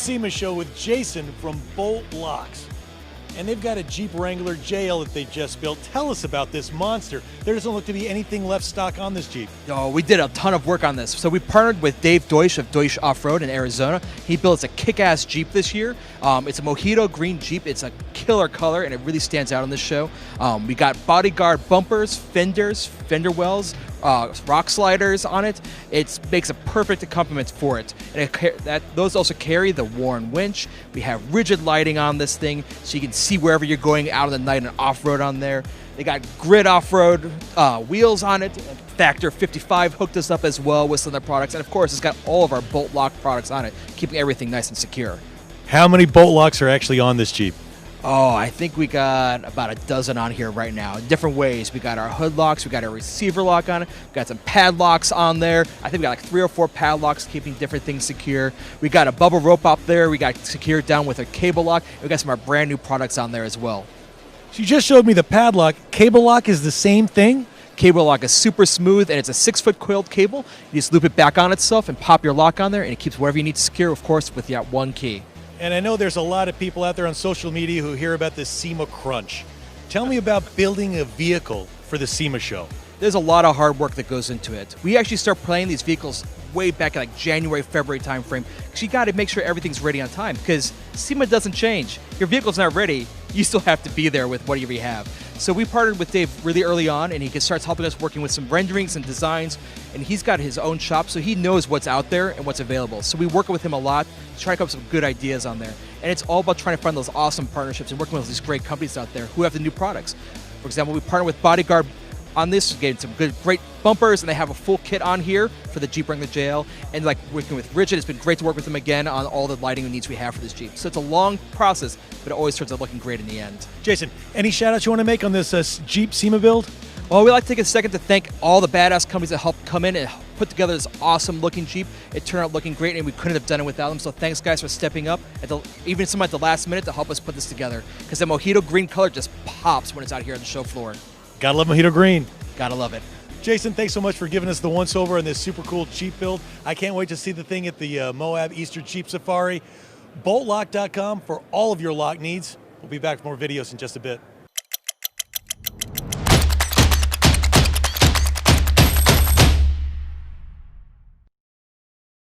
SEMA Show with Jason from Bolt Locks. And they've got a Jeep Wrangler JL that they just built. Tell us about this monster. There doesn't look to be anything left stock on this Jeep. Oh, we did a ton of work on this. So we partnered with Dave Doetsch of Doetsch Off-Road in Arizona. He builds a kick-ass Jeep this year. It's a Mojito green Jeep. It's a killer color, and it really stands out on this show. We got Bodyguard bumpers, fenders, fender wells, rock sliders on it. It makes a perfect accompaniment for it. And those also carry the worn winch. We have rigid lighting on this thing, so you can see wherever you're going out in the night and off-road on there. They got Grid Offroad wheels on it. Factor 55 hooked us up as well with some of their products. And of course, it's got all of our Bolt Lock products on it, keeping everything nice and secure. How many Bolt Locks are actually on this Jeep? Oh, I think we got about a dozen on here right now, in different ways. We got our hood locks, we got our receiver lock on it, we got some padlocks on there. I think we got like 3 or 4 padlocks keeping different things secure. We got a bubble rope up there, we got secured down with a cable lock, and we got some of our brand new products on there as well. She just showed me the padlock. Cable lock is the same thing? Cable lock is super smooth, and it's a 6-foot coiled cable. You just loop it back on itself and pop your lock on there, and it keeps whatever you need to secure, of course, with that one key. And I know there's a lot of people out there on social media who hear about this SEMA crunch. Tell me about building a vehicle for the SEMA Show. There's a lot of hard work that goes into it. We actually start playing these vehicles way back in like January, February timeframe, because you got to make sure everything's ready on time, because SEMA doesn't change. Your vehicle's not ready, you still have to be there with whatever you have. So we partnered with Dave really early on, and he starts helping us working with some renderings and designs, and he's got his own shop, so he knows what's out there and what's available. So we work with him a lot to try to come up with some good ideas on there. And it's all about trying to find those awesome partnerships and working with these great companies out there who have the new products. For example, we partnered with Bodyguard on this, getting some great bumpers, and they have a full kit on here for the Jeep Wrangler JL. And like working with Rigid, it's been great to work with them again on all the lighting needs we have for this Jeep. So it's a long process, but it always turns out looking great in the end. Jason, any shout outs you want to make on this Jeep SEMA Build? Well, we'd like to take a second to thank all the badass companies that helped come in and put together this awesome looking Jeep. It turned out looking great, and we couldn't have done it without them. So thanks, guys, for stepping up, even some at the last minute, to help us put this together. Because the Mojito green color just pops when it's out here on the show floor. Gotta love Mojito green. Gotta love it. Jason, thanks so much for giving us the once-over on this super cool Jeep build. I can't wait to see the thing at the Moab Easter Jeep Safari. BoltLock.com for all of your lock needs. We'll be back with more videos in just a bit.